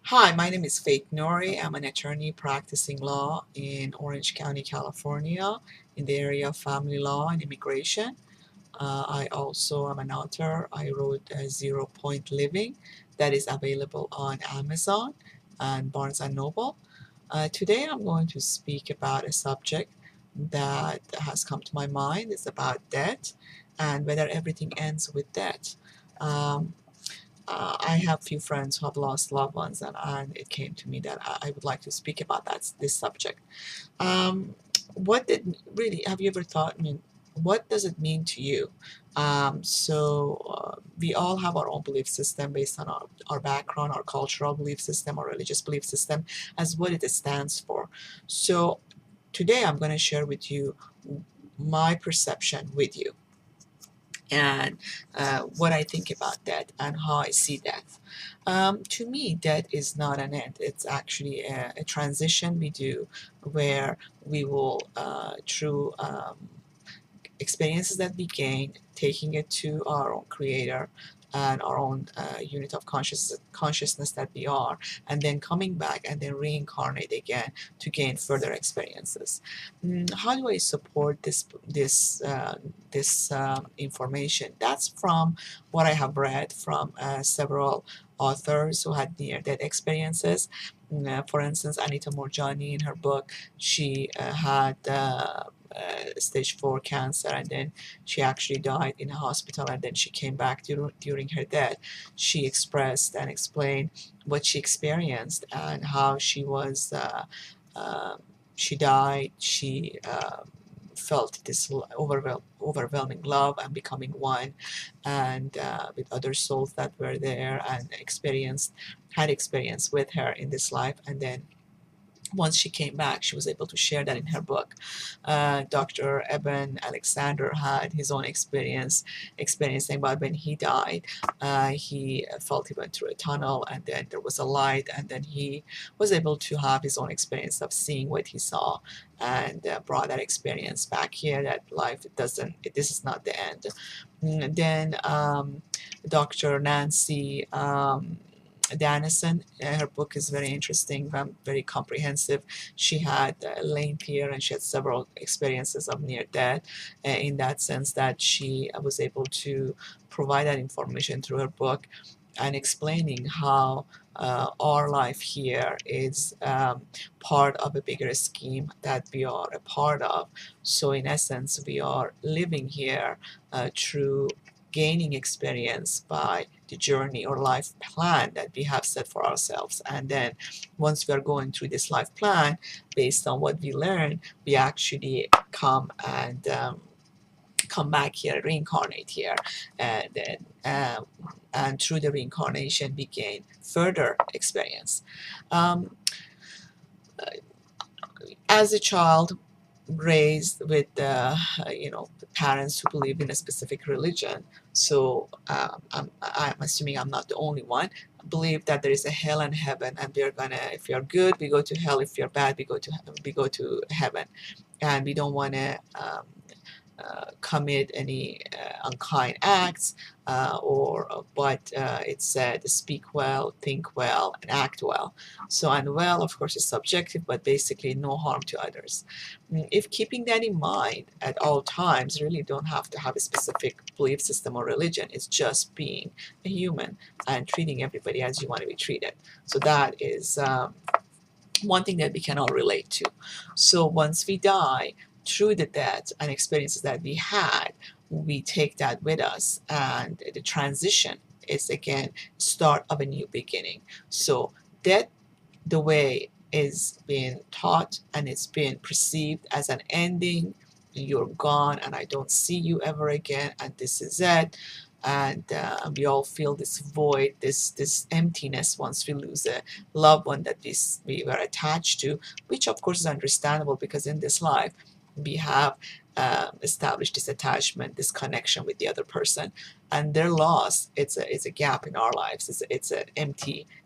Hi, my name is Faith Nori. I'm an attorney practicing law in Orange County, California, in the area of family law and immigration. I also am an author. I wrote Zero Point Living that is available on Amazon and Barnes and Noble. Today I'm going to speak about a subject that has come to my mind. It's about death and whether everything ends with death. Um, I have few friends who have lost loved ones, and it came to me that I would like to speak about this subject. Um, what did really have you ever thought? I mean, what does it mean to you? We all have our own belief system based on our background, our cultural belief system, our religious belief system, as what it stands for. So today I'm going to share with you my perception with you and what I think about death and how I see death. To me, death is not an end. It's actually a transition we do where we will, through experiences that we gain, taking it to our own creator and our own unit of consciousness that we are, and then coming back and then reincarnate again to gain further experiences. How do I support this information? That's from what I have read from several authors who had near-death experiences. For instance, Anita Morjani, in her book, she had stage 4 cancer, and then she actually died in a hospital, and then she came back during her death. She expressed and explained what she experienced and how uh, she died. She felt this overwhelming love and becoming one and with other souls that were there and had experience with her in this life, and then once she came back, she was able to share that in her book. Dr. Eben Alexander had his own experiencing about when he died. He felt he went through a tunnel, and then there was a light, and then he was able to have his own experience of seeing what he saw, and brought that experience back here. That life this is not the end. Then Dr. Nancy. Dannison. Her book is very interesting, very comprehensive. She had lengthier and she had several experiences of near death in that sense that she was able to provide that information through her book and explaining how our life here is part of a bigger scheme that we are a part of. So, in essence, we are living here through gaining experience by the journey or life plan that we have set for ourselves. And then once we are going through this life plan, based on what we learn, we actually come back here, reincarnate here, and then and through the reincarnation we gain further experience. Um, as a child raised with parents who believe in a specific religion, so I'm assuming I'm not the only one, believe that there is a hell and heaven, and we're gonna, if you're good we go to hell, if you're bad we go to heaven, and we don't want to commit any unkind acts, but it said speak well, think well, and act well. So, and well, of course, is subjective, but basically no harm to others. If keeping that in mind at all times, really don't have to have a specific belief system or religion. It's just being a human and treating everybody as you want to be treated. So that is one thing that we can all relate to. So once we die, through the death and experiences that we had, we take that with us, and the transition is again start of a new beginning. So death, the way is being taught and it's been perceived as an ending. You're gone, and I don't see you ever again, and this is it. And we all feel this void, this emptiness once we lose a loved one that we were attached to, which of course is understandable because in this life we have established this attachment, this connection with the other person, and their loss, it's a gap in our lives. It's an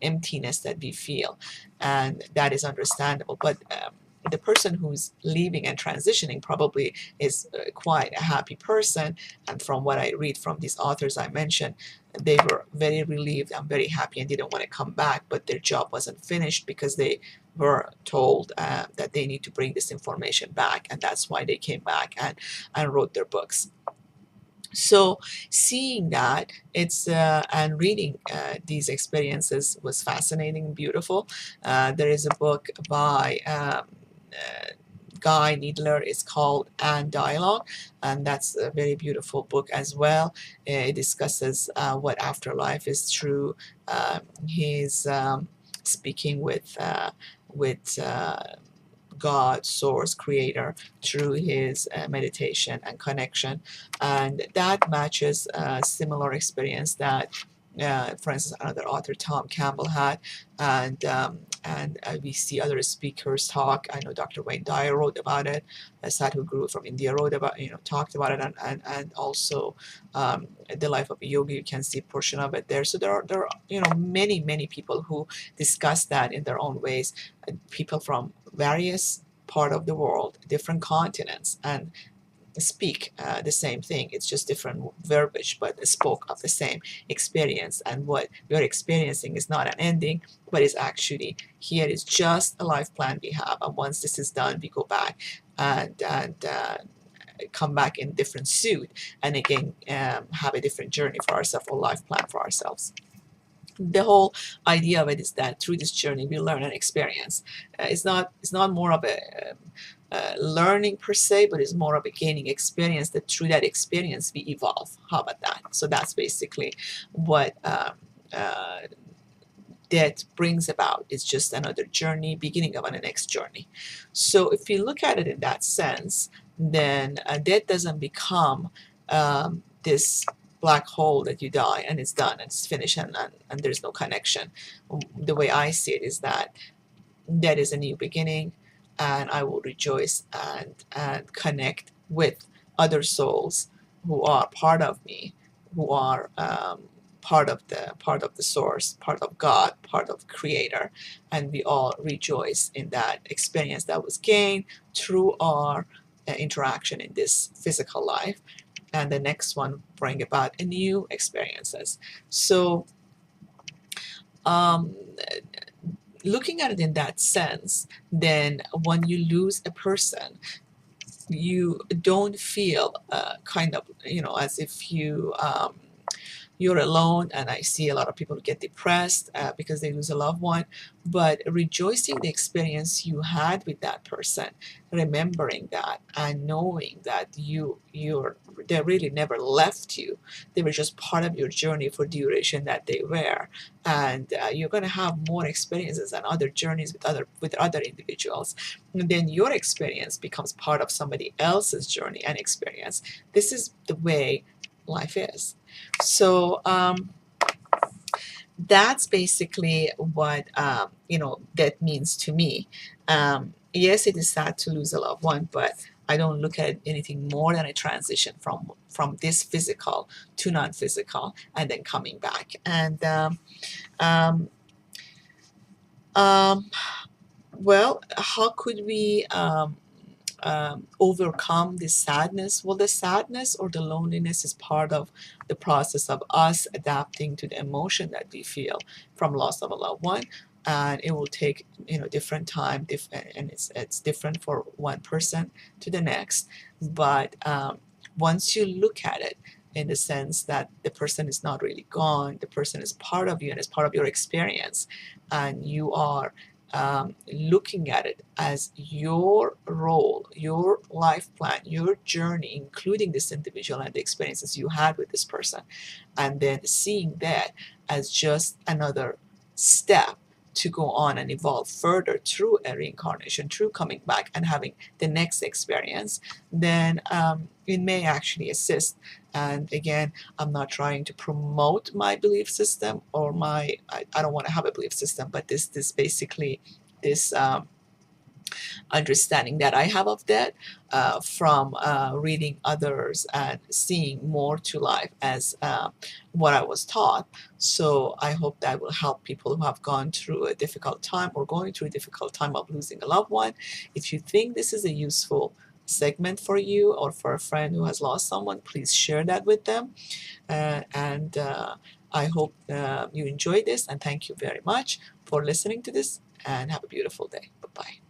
emptiness that we feel, and that is understandable. But the person who's leaving and transitioning probably is quite a happy person. And from what I read from these authors I mentioned, they were very relieved and very happy and didn't want to come back, but their job wasn't finished because they were told that they need to bring this information back, and that's why they came back and wrote their books. So seeing that, it's and reading these experiences was fascinating and beautiful. There is a book by Guy Needler. It's called And Dialog, and that's a very beautiful book as well. It discusses what afterlife is through his speaking with God, source, creator, through his meditation and connection. And that matches a similar experience that, for instance, another author, Tom Campbell, had. And we see other speakers talk. I know Dr. Wayne Dyer wrote about it. Sadhu Guru from India wrote about, talked about it, and also The Life of a Yogi. You can see a portion of it there. So there are many people who discuss that in their own ways. People from various part of the world, different continents, and speak the same thing. It's just different verbiage, but spoke of the same experience. And what you're experiencing is not an ending, but is actually here is just a life plan we have. And once this is done, we go back and come back in a different suit, and again have a different journey for ourselves or life plan for ourselves. The whole idea of it is that through this journey we learn and experience. It's not more of a learning per se, but it's more of a gaining experience, that through that experience we evolve. How about that? So that's basically what death brings about. It's just another journey, beginning of a next journey. So if you look at it in that sense, then death doesn't become this black hole that you die and it's done and it's finished, and there's no connection. The way I see it is that that is a new beginning, and I will rejoice and connect with other souls who are part of me, who are part of the source, part of God, part of Creator, and we all rejoice in that experience that was gained through our interaction in this physical life, and the next one bring about a new experiences. So um, looking at it in that sense, then when you lose a person, you don't feel kind of as if you're alone. And I see a lot of people get depressed because they lose a loved one, but rejoicing the experience you had with that person, remembering that and knowing that they really never left you. They were just part of your journey for duration that they were, and you're going to have more experiences and other journeys with other individuals, and then your experience becomes part of somebody else's journey and experience. This is the way life is. So that's basically what that means to me. Yes, it is sad to lose a loved one, but I don't look at anything more than a transition from this physical to non-physical, and then coming back. And um, um, well, how could we overcome this sadness? Well, the sadness or the loneliness is part of the process of us adapting to the emotion that we feel from loss of a loved one, and it will take different time, and it's different for one person to the next. But once you look at it in the sense that the person is not really gone, the person is part of you and is part of your experience, and you are looking at it as your role, your life plan, your journey, including this individual and the experiences you had with this person, and then seeing that as just another step to go on and evolve further through a reincarnation, through coming back and having the next experience, then it may actually assist. And again, I'm not trying to promote my belief system or I don't want to have a belief system, but this basically this understanding that I have of that from reading others and seeing more to life as what I was taught. So I hope that will help people who have gone through a difficult time or going through a difficult time of losing a loved one. If you think this is a useful segment for you or for a friend who has lost someone, please share that with them. And I hope you enjoyed this, and thank you very much for listening to this, and have a beautiful day. Bye bye.